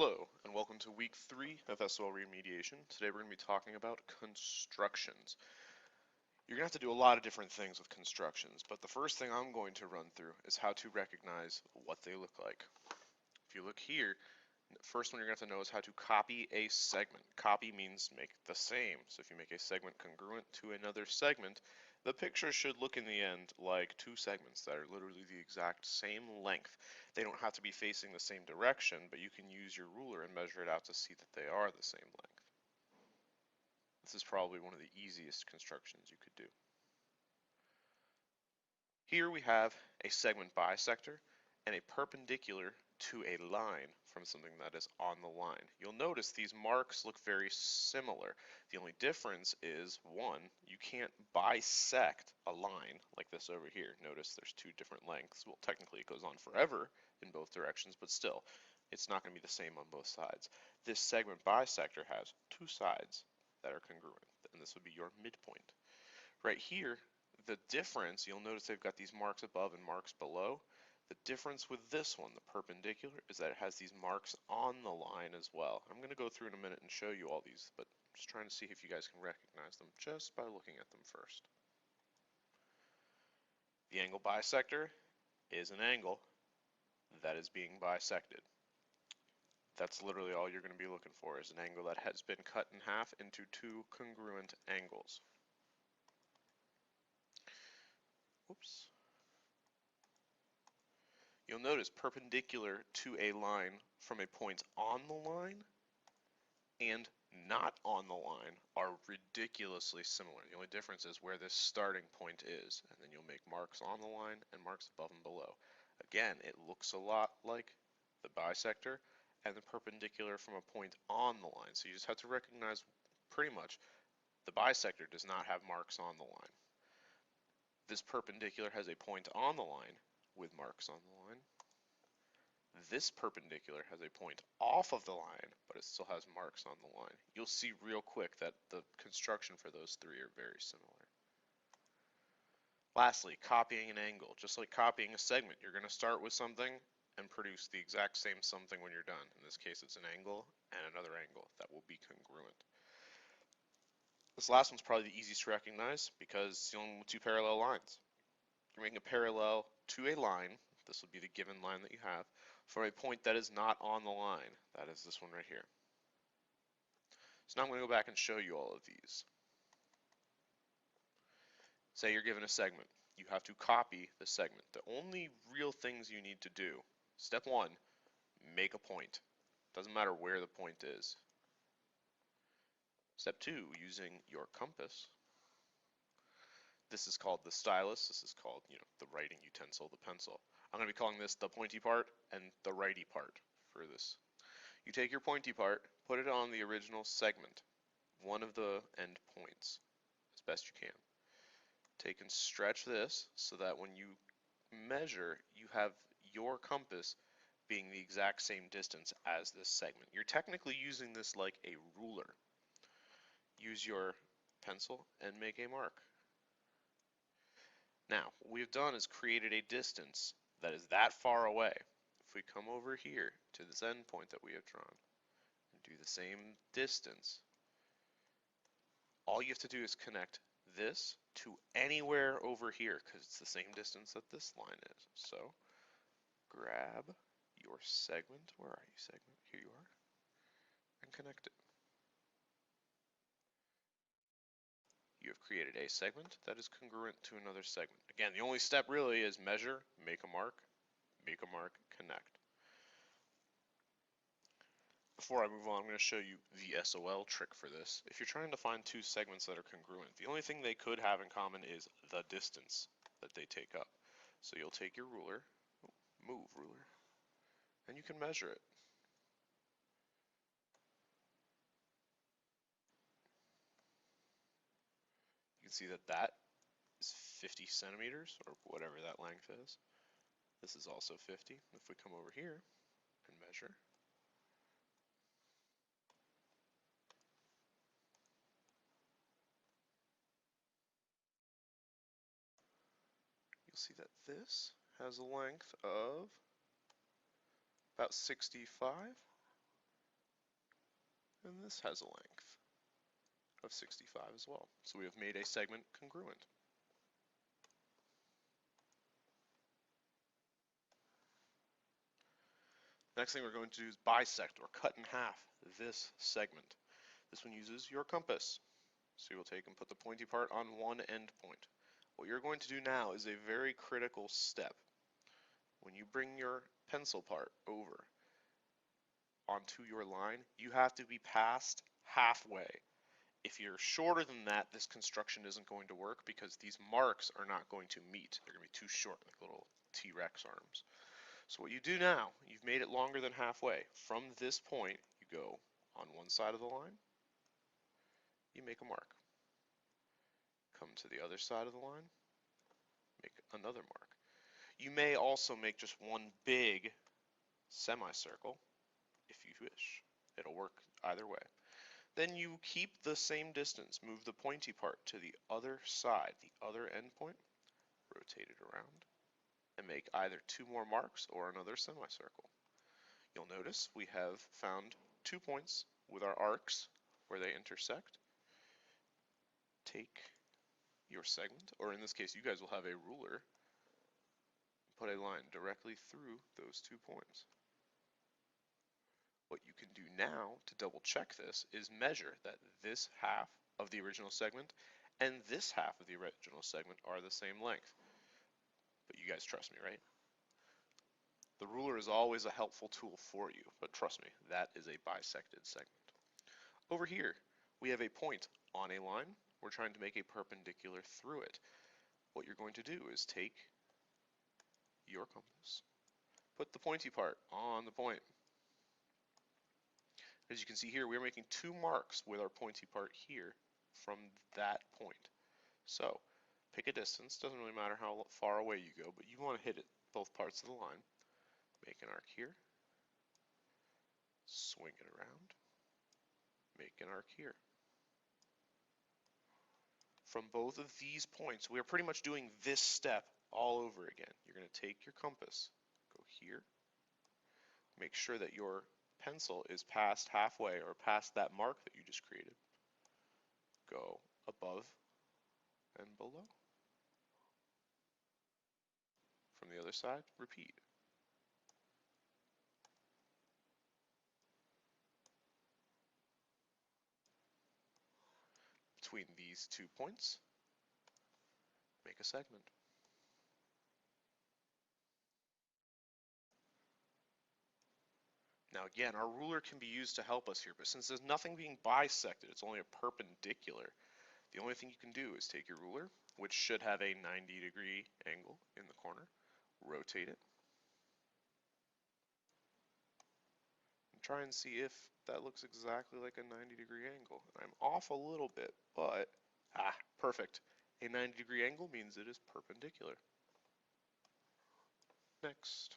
Hello, and welcome to week 3 of SOL Remediation. Today we're going to be talking about constructions. You're going to have to do a lot of different things with constructions, but the first thing I'm going to run through is how to recognize what they look like. If you look here, the first one you're going to have to know is how to copy a segment. Copy means make the same. So if you make a segment congruent to another segment, the picture should look in the end like two segments that are literally the exact same length. They don't have to be facing the same direction, but you can use your ruler and measure it out to see that they are the same length. This is probably one of the easiest constructions you could do. Here we have a segment bisector and a perpendicular to a line from something that is on the line. You'll notice these marks look very similar. The only difference is, one, you can't bisect a line like this over here. Notice there's two different lengths. Well, technically it goes on forever in both directions, but still, it's not going to be the same on both sides. This segment bisector has two sides that are congruent, and this would be your midpoint. Right here, the difference, you'll notice they've got these marks above and marks below. The difference with this one, the perpendicular, is that it has these marks on the line as well. I'm going to go through in a minute and show you all these, but I'm just trying to see if you guys can recognize them just by looking at them first. The angle bisector is an angle that is being bisected. That's literally all you're going to be looking for, is an angle that has been cut in half into two congruent angles. Oops. You'll notice perpendicular to a line from a point on the line and not on the line are ridiculously similar. The only difference is where this starting point is, and then you'll make marks on the line and marks above and below. Again, it looks a lot like the bisector and the perpendicular from a point on the line. So you just have to recognize pretty much the bisector does not have marks on the line. This perpendicular has a point on the line with marks on the line. This perpendicular has a point off of the line, but it still has marks on the line. You'll see real quick that the construction for those three are very similar. Lastly, copying an angle. Just like copying a segment, you're going to start with something and produce the exact same something when you're done. In this case, it's an angle and another angle that will be congruent. This last one's probably the easiest to recognize because it's dealing with two parallel lines. You're making a parallel to a line. This will be the given line that you have from a point that is not on the line. That is this one right here. So now I'm going to go back and show you all of these. Say you're given a segment. You have to copy the segment. The only real things you need to do, step one, make a point. Doesn't matter where the point is. Step two, using your compass. This is called the stylus. This is called, the writing utensil, the pencil. I'm going to be calling this the pointy part and the righty part for this. You take your pointy part, put it on the original segment, one of the end points, as best you can. Take and stretch this so that when you measure, you have your compass being the exact same distance as this segment. You're technically using this like a ruler. Use your pencil and make a mark. Now, what we've done is created a distance that is that far away. If we come over here to this end point that we have drawn and do the same distance, all you have to do is connect this to anywhere over here because it's the same distance that this line is. So grab your segment. Where are you, segment? Here you are. And connect it. You have created a segment that is congruent to another segment. Again, the only step really is measure, make a mark, connect. Before I move on, I'm going to show you the SOL trick for this. If you're trying to find two segments that are congruent, the only thing they could have in common is the distance that they take up. So you'll take your ruler, move ruler, and you can measure it. You can see that that is 50 centimeters, or whatever that length is. This is also 50. If we come over here and measure, you'll see that this has a length of about 65, and this has a length of 65 as well. So we have made a segment congruent. Next thing we're going to do is bisect, or cut in half, this segment. This one uses your compass. So you will take and put the pointy part on one end point. What you're going to do now is a very critical step. When you bring your pencil part over onto your line, you have to be past halfway. If you're shorter than that, this construction isn't going to work because these marks are not going to meet. They're going to be too short, like little T-Rex arms. So what you do now, you've made it longer than halfway. From this point, you go on one side of the line, you make a mark. Come to the other side of the line, make another mark. You may also make just one big semicircle if you wish. It'll work either way. Then you keep the same distance. Move the pointy part to the other side, the other end point, rotate it around, and make either two more marks or another semicircle. You'll notice we have found 2 points with our arcs where they intersect. Take your segment, or in this case you guys will have a ruler, put a line directly through those 2 points. What you can do now to double check this is measure that this half of the original segment and this half of the original segment are the same length. But you guys trust me, right? The ruler is always a helpful tool for you, but trust me, that is a bisected segment. Over here, we have a point on a line. We're trying to make a perpendicular through it. What you're going to do is take your compass, put the pointy part on the point. As you can see here, we're making 2 marks with our pointy part here from that point. So, pick a distance, doesn't really matter how far away you go, but you want to hit it both parts of the line. Make an arc here, swing it around, make an arc here. From both of these points, we are pretty much doing this step all over again. You're going to take your compass, go here, make sure that your pencil is past halfway or past that mark that you just created. Go above and below. From the other side, repeat. Between these 2 points, make a segment. Now again, our ruler can be used to help us here, but since there's nothing being bisected, it's only a perpendicular, the only thing you can do is take your ruler, which should have a 90-degree angle in the corner, rotate it, and try and see if that looks exactly like a 90-degree angle. I'm off a little bit, but, perfect. A 90-degree angle means it is perpendicular. Next.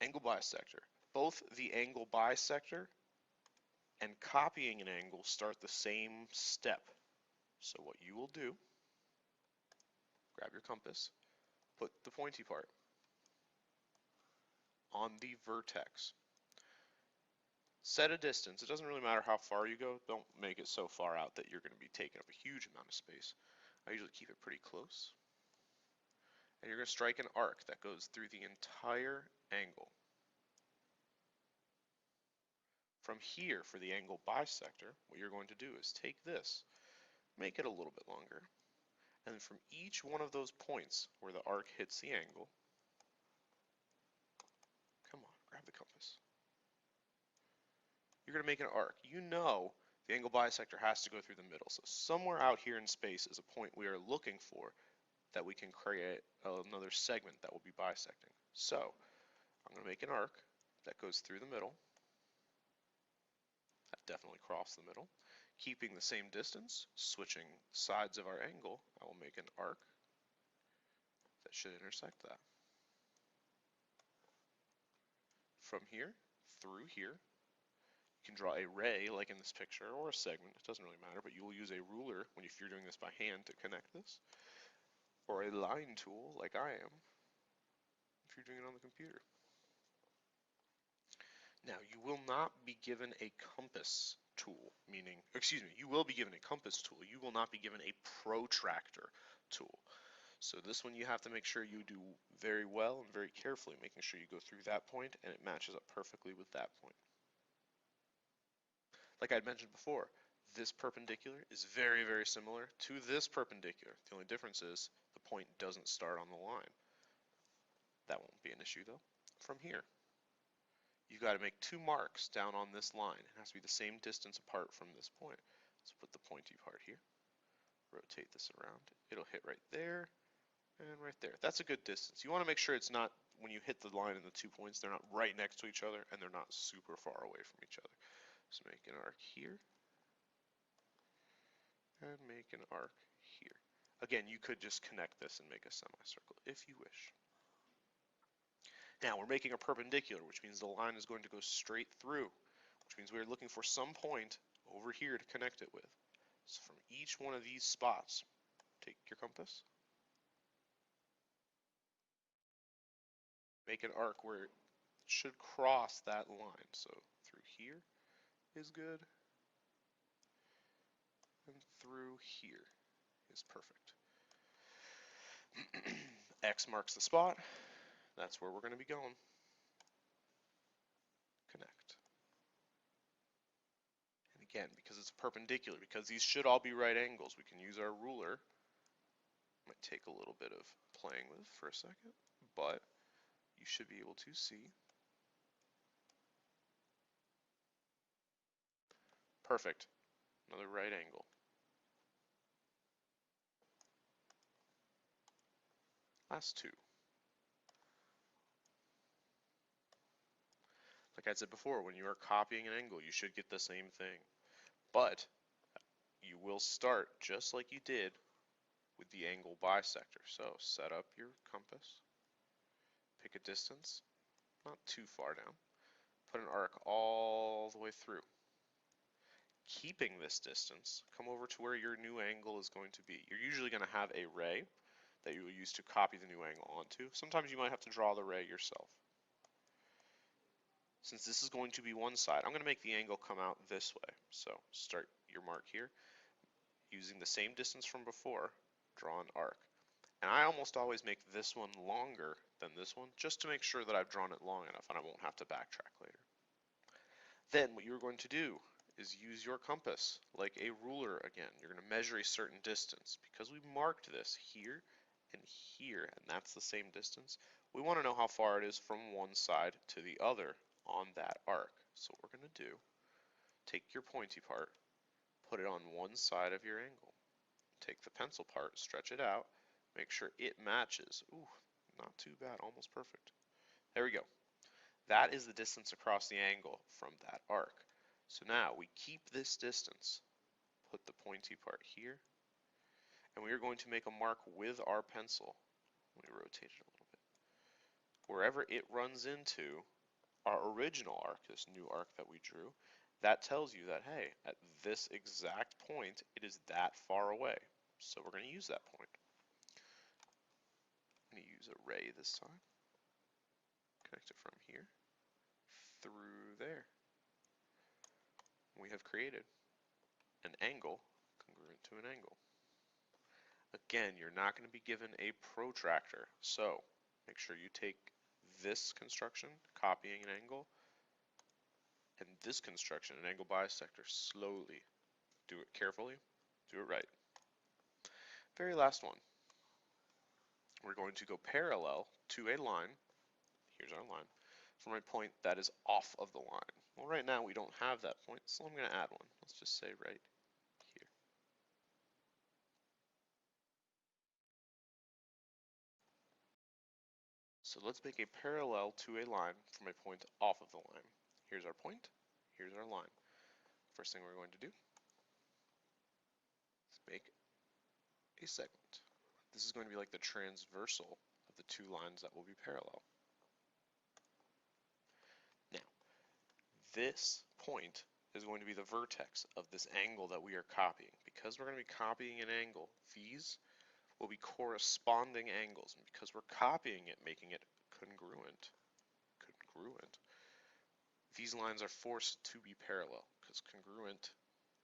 Angle bisector. Both the angle bisector and copying an angle start the same step. So what you will do, grab your compass, put the pointy part on the vertex. Set a distance. It doesn't really matter how far you go. Don't make it so far out that you're going to be taking up a huge amount of space. I usually keep it pretty close. And you're going to strike an arc that goes through the entire angle. From here, for the angle bisector, what you're going to do is take this, make it a little bit longer, and from each one of those points where the arc hits the angle, come on, grab the compass. You're going to make an arc. You know the angle bisector has to go through the middle, so somewhere out here in space is a point we are looking for that we can create another segment that will be bisecting. So, I'm going to make an arc that goes through the middle. That definitely crossed the middle. Keeping the same distance, switching sides of our angle, I will make an arc that should intersect that. From here, through here, you can draw a ray like in this picture, or a segment, it doesn't really matter, but you will use a ruler if you're doing this by hand to connect this, or a line tool like I am if you're doing it on the computer. Now, you will not be given a compass tool, meaning, excuse me, you will be given a compass tool. You will not be given a protractor tool. So this one you have to make sure you do very well and very carefully, making sure you go through that point and it matches up perfectly with that point. Like I had mentioned before, this perpendicular is very, very similar to this perpendicular. The only difference is the point doesn't start on the line. That won't be an issue though. From here, you've got to make two marks down on this line. It has to be the same distance apart from this point. So put the pointy part here, rotate this around. It'll hit right there and right there. That's a good distance. You want to make sure it's not, when you hit the line and the 2 points, they're not right next to each other and they're not super far away from each other. So make an arc here and make an arc here. Again, you could just connect this and make a semicircle if you wish. Now we're making a perpendicular, which means the line is going to go straight through, which means we're looking for some point over here to connect it with. So from each one of these spots, take your compass, make an arc where it should cross that line. So through here is good, and through here is perfect. X marks the spot. That's where we're going to be going. Connect. And again, because it's perpendicular, because these should all be right angles, we can use our ruler. Might take a little bit of playing with for a second, but you should be able to see. Perfect. Another right angle. Last two. Like I said before, when you are copying an angle, you should get the same thing. But you will start just like you did with the angle bisector. So set up your compass, pick a distance, not too far down, put an arc all the way through. Keeping this distance, come over to where your new angle is going to be. You're usually going to have a ray that you will use to copy the new angle onto. Sometimes you might have to draw the ray yourself. Since this is going to be one side, I'm going to make the angle come out this way. So start your mark here. Using the same distance from before, draw an arc. And I almost always make this one longer than this one, just to make sure that I've drawn it long enough and I won't have to backtrack later. Then what you're going to do is use your compass like a ruler again. You're going to measure a certain distance. Because we marked this here and here, and that's the same distance, we want to know how far it is from one side to the other on that arc. So what we're going to do, take your pointy part, put it on one side of your angle. Take the pencil part, stretch it out, make sure it matches. Ooh, not too bad, almost perfect. There we go. That is the distance across the angle from that arc. So now we keep this distance, put the pointy part here, and we are going to make a mark with our pencil. Let me rotate it a little bit. Wherever it runs into our original arc, this new arc that we drew, that tells you that, hey, at this exact point, it is that far away. So we're going to use that point. I'm going to use a ray this time. Connect it from here through there. We have created an angle congruent to an angle. Again, you're not going to be given a protractor, so make sure you take this construction, copying an angle, and this construction, an angle bisector, slowly. Do it carefully, do it right. Very last one. We're going to go parallel to a line. Here's our line. From a point that is off of the line. Well, right now we don't have that point, so I'm going to add one. Let's just say right here. So let's make a parallel to a line from a point off of the line. Here's our point, here's our line. First thing we're going to do is make a segment. This is going to be like the transversal of the two lines that will be parallel. Now, this point is going to be the vertex of this angle that we are copying. Because we're going to be copying an angle, these will be corresponding angles. And because we're copying it, making it congruent, these lines are forced to be parallel because congruent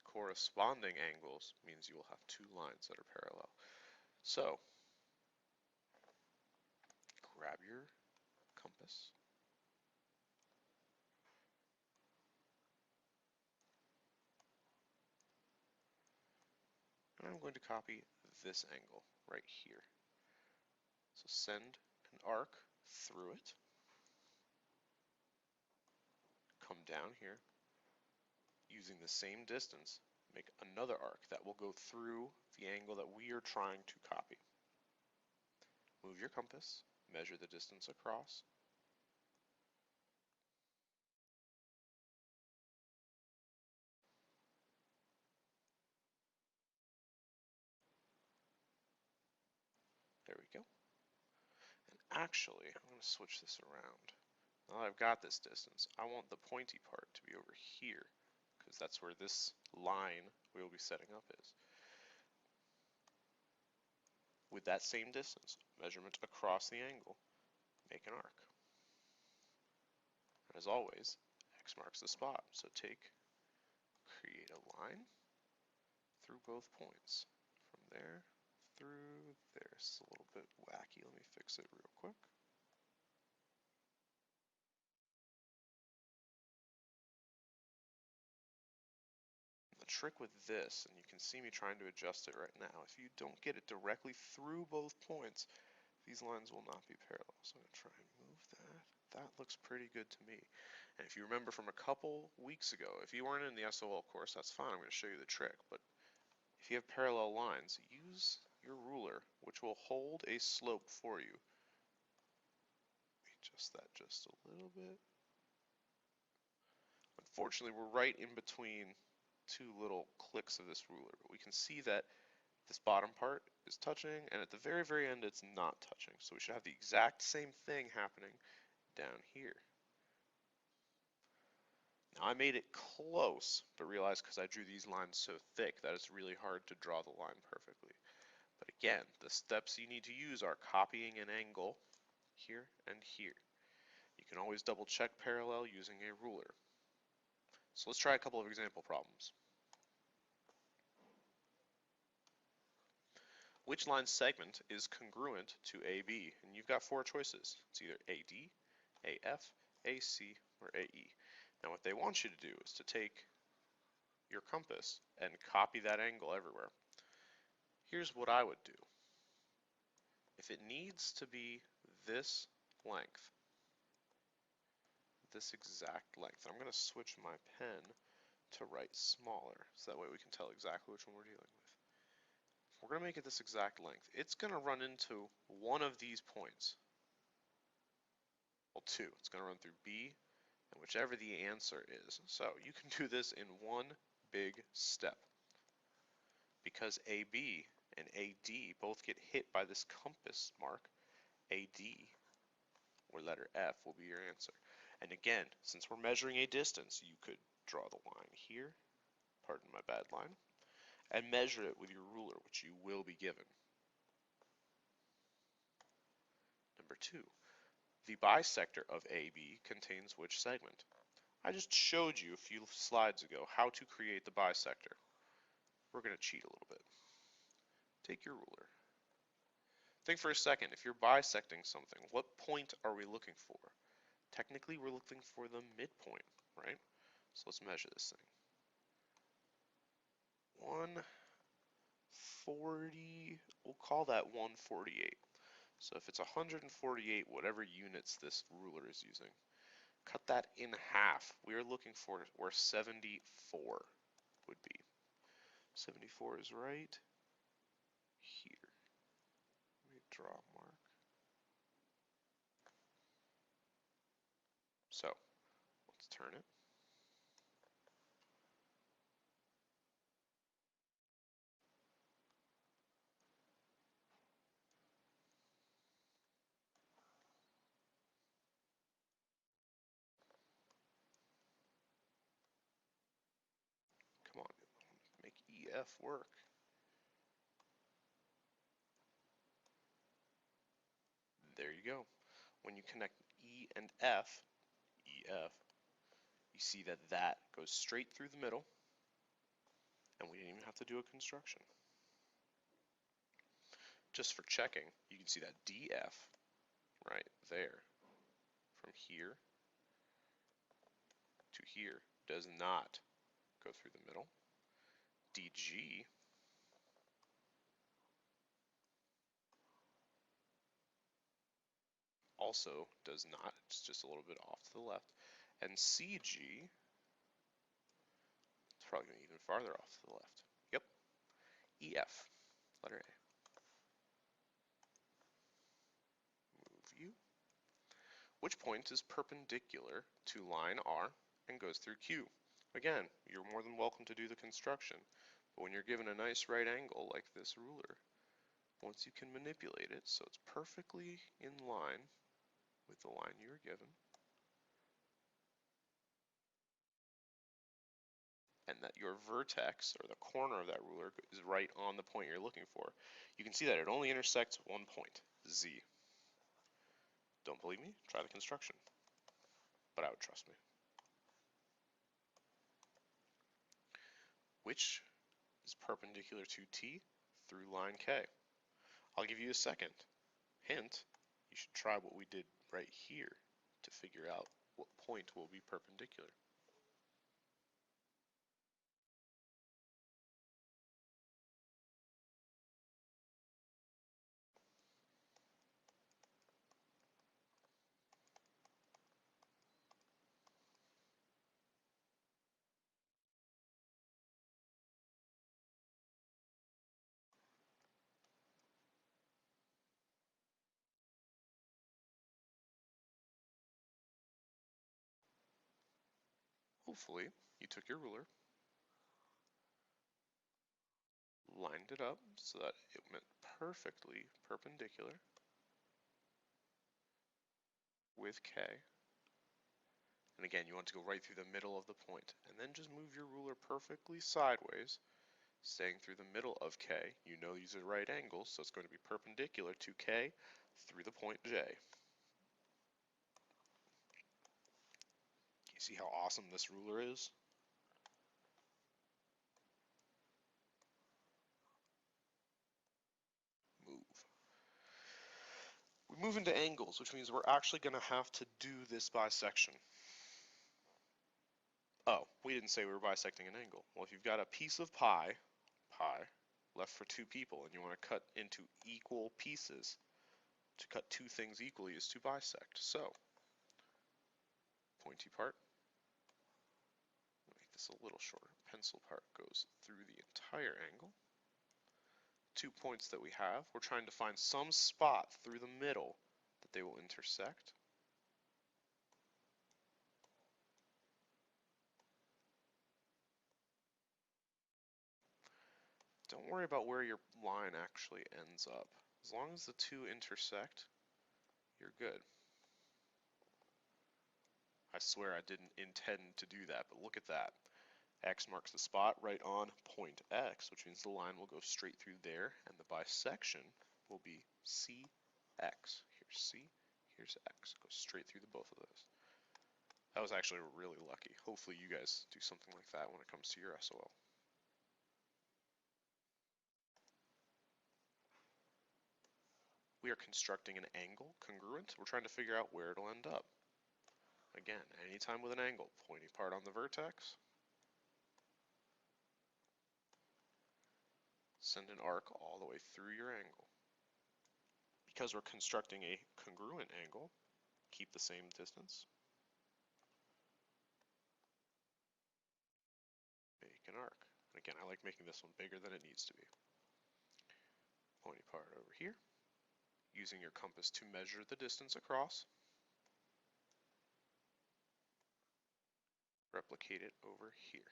corresponding angles means you will have two lines that are parallel. So, grab your compass. And I'm going to copy this angle right here. So send an arc through it. Come down here. Using the same distance, make another arc that will go through the angle that we are trying to copy. Move your compass, measure the distance across. There we go. And actually, I'm going to switch this around. Now that I've got this distance, I want the pointy part to be over here, because that's where this line we will be setting up is. With that same distance, measurement across the angle, make an arc. And as always, X marks the spot. So create a line through both points. From there through there. It's a little bit wacky. Let me fix it real quick. The trick with this, and you can see me trying to adjust it right now, if you don't get it directly through both points, these lines will not be parallel. So I'm going to try and move that. That looks pretty good to me. And if you remember from a couple weeks ago, if you weren't in the SOL course, that's fine. I'm going to show you the trick. But if you have parallel lines, use your ruler, which will hold a slope for you. Adjust that just a little bit. Unfortunately, we're right in between two little clicks of this ruler, but we can see that this bottom part is touching, and at the very, very end, it's not touching. So we should have the exact same thing happening down here. Now I made it close, but realized because I drew these lines so thick that it's really hard to draw the line perfectly. But again, the steps you need to use are copying an angle here and here. You can always double check parallel using a ruler. So let's try a couple of example problems. Which line segment is congruent to AB? And you've got four choices. It's either AD, AF, AC, or AE. Now what they want you to do is to take your compass and copy that angle everywhere. Here's what I would do. If it needs to be this length, this exact length, I'm going to switch my pen to write smaller, so that way we can tell exactly which one we're dealing with. We're going to make it this exact length. It's going to run into one of these points. Well, two. It's going to run through B, and whichever the answer is. So you can do this in one big step. Because AB and AD both get hit by this compass mark, AD, or letter F, will be your answer. And again, since we're measuring a distance, you could draw the line here, pardon my bad line, and measure it with your ruler, which you will be given. Number 2, the bisector of AB contains which segment? I just showed you a few slides ago how to create the bisector. We're going to cheat a little bit. Take your ruler. Think for a second, if you're bisecting something, what point are we looking for? Technically, we're looking for the midpoint, right? So let's measure this thing. 140, we'll call that 148. So if it's 148, whatever units this ruler is using, cut that in half. We are looking for where 74 would be. 74 is right here. Let me draw a mark. So let's turn it. Come on, make EF work. There you go. When you connect E and F, EF, You see that that goes straight through the middle, and we didn't even have to do a construction. Just for checking, you can see that DF right there from here to here does not go through the middle. DG also does not, it's just a little bit off to the left. And CG, it's probably going to be even farther off to the left. Yep, EF, letter A. Move you. Which point is perpendicular to line R and goes through Q? Again, you're more than welcome to do the construction, but when you're given a nice right angle like this ruler, once you can manipulate it so it's perfectly in line with the line you were given, and that your vertex, or the corner of that ruler, is right on the point you're looking for, you can see that it only intersects one point, Z. Don't believe me? Try the construction. But I would trust me. Which is perpendicular to T through line K? I'll give you a second hint. You should try what we did right here to figure out what point will be perpendicular. Hopefully, you took your ruler, lined it up so that it went perfectly perpendicular with K. And again, you want to go right through the middle of the point, and then just move your ruler perfectly sideways, staying through the middle of K. You know these are right angles, so it's going to be perpendicular to K through the point J. You see how awesome this ruler is? Move. We move into angles, which means we're actually going to have to do this bisection. Oh, we didn't say we were bisecting an angle. Well, if you've got a piece of pie, left for two people, and you want to cut into equal pieces, to cut two things equally is to bisect. So, pointy part, make this a little shorter. Pencil part goes through the entire angle. 2 points that we have, we're trying to find some spot through the middle that they will intersect. Don't worry about where your line actually ends up. As long as the two intersect, you're good. I swear I didn't intend to do that, but look at that. X marks the spot right on point X, which means the line will go straight through there, and the bisection will be CX. Here's C, here's X. Go straight through the both of those. That was actually really lucky. Hopefully you guys do something like that when it comes to your SOL. We are constructing an angle congruent. We're trying to figure out where it'll end up. Again, anytime with an angle, pointy part on the vertex, send an arc all the way through your angle. Because we're constructing a congruent angle, keep the same distance. Make an arc. And again, I like making this one bigger than it needs to be. Pointy part over here. Using your compass to measure the distance across. Replicate it over here.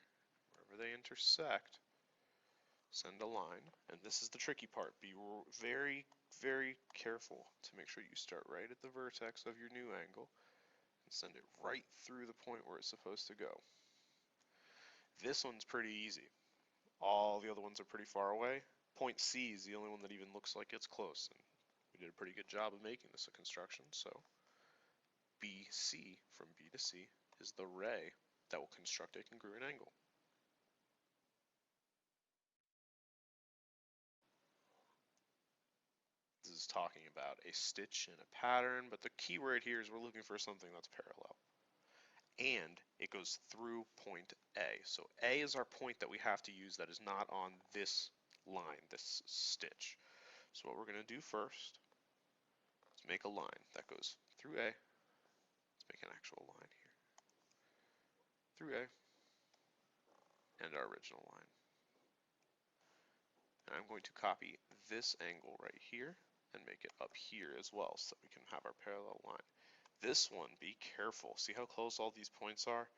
Wherever they intersect, send a line. And this is the tricky part. Be very, very careful to make sure you start right at the vertex of your new angle and send it right through the point where it's supposed to go. This one's pretty easy. All the other ones are pretty far away. Point C is the only one that even looks like it's close. And we did a pretty good job of making this a construction. So BC from B to C is the ray that will construct a congruent angle. This is talking about a stitch in a pattern, but the key word here is we're looking for something that's parallel. And it goes through point A. So A is our point that we have to use that is not on this line, this stitch. So what we're going to do first is make a line that goes through A. Let's make an actual line here. Through A and our original line. And I'm going to copy this angle right here and make it up here as well so that we can have our parallel line. This one, be careful. See how close all these points are?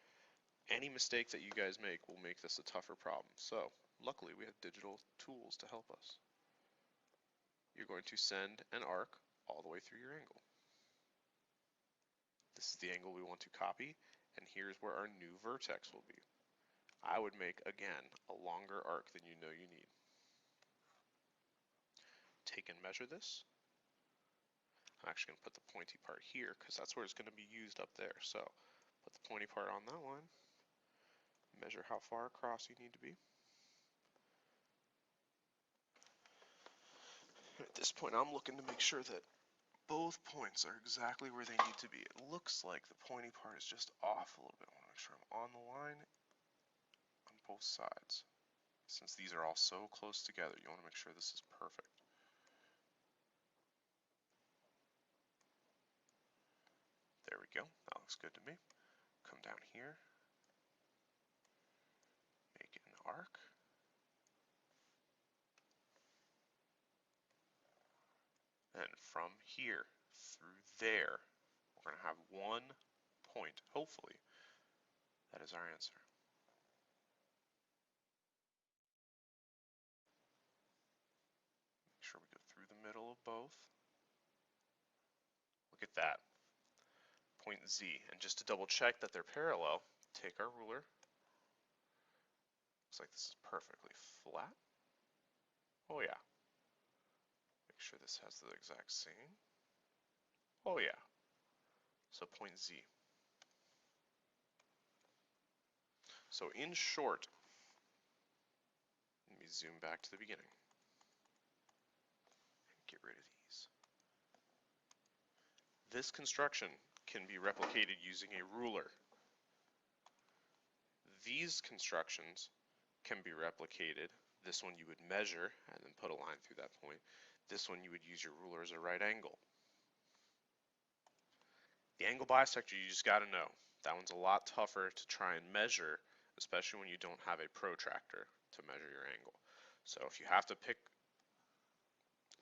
Any mistake that you guys make will make this a tougher problem. So, luckily we have digital tools to help us. You're going to send an arc all the way through your angle. This is the angle we want to copy, and here's where our new vertex will be. I would make, again, a longer arc than you know you need. Take and measure this. I'm actually going to put the pointy part here because that's where it's going to be used up there. So put the pointy part on that line. Measure how far across you need to be. At this point, I'm looking to make sure that both points are exactly where they need to be. It looks like the pointy part is just off a little bit. I want to make sure I'm on the line on both sides. Since these are all so close together, you want to make sure this is perfect. There we go. That looks good to me. Come down here. Make it an arc. And from here through there, we're going to have one point, hopefully. That is our answer. Make sure we go through the middle of both. Look at that. Point Z. And just to double check that they're parallel, take our ruler. Looks like this is perfectly flat. Oh yeah. Make sure this has the exact same. Oh yeah. So point Z. So in short, let me zoom back to the beginning and get rid of these. This construction can be replicated using a ruler. These constructions can be replicated. This one you would measure and then put a line through that point. This one you would use your ruler as a right angle. The angle bisector you just got to know. That one's a lot tougher to try and measure, especially when you don't have a protractor to measure your angle. So if you have to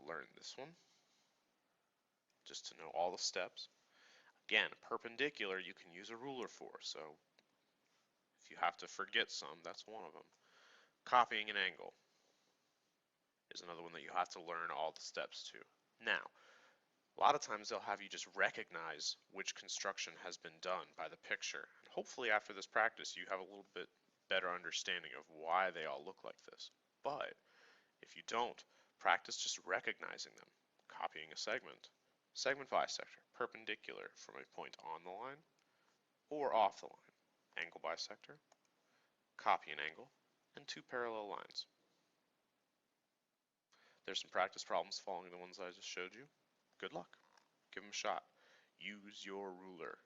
learn this one, just to know all the steps. Again, perpendicular you can use a ruler for, so if you have to forget some, that's one of them. Copying an angle is another one that you have to learn all the steps to. Now, a lot of times they'll have you just recognize which construction has been done by the picture. And hopefully after this practice you have a little bit better understanding of why they all look like this. But if you don't, practice just recognizing them. Copying a segment. Segment bisector, perpendicular from a point on the line or off the line. Angle bisector, copy an angle, and two parallel lines. There's some practice problems following the ones I just showed you. Good luck. Give them a shot. Use your ruler.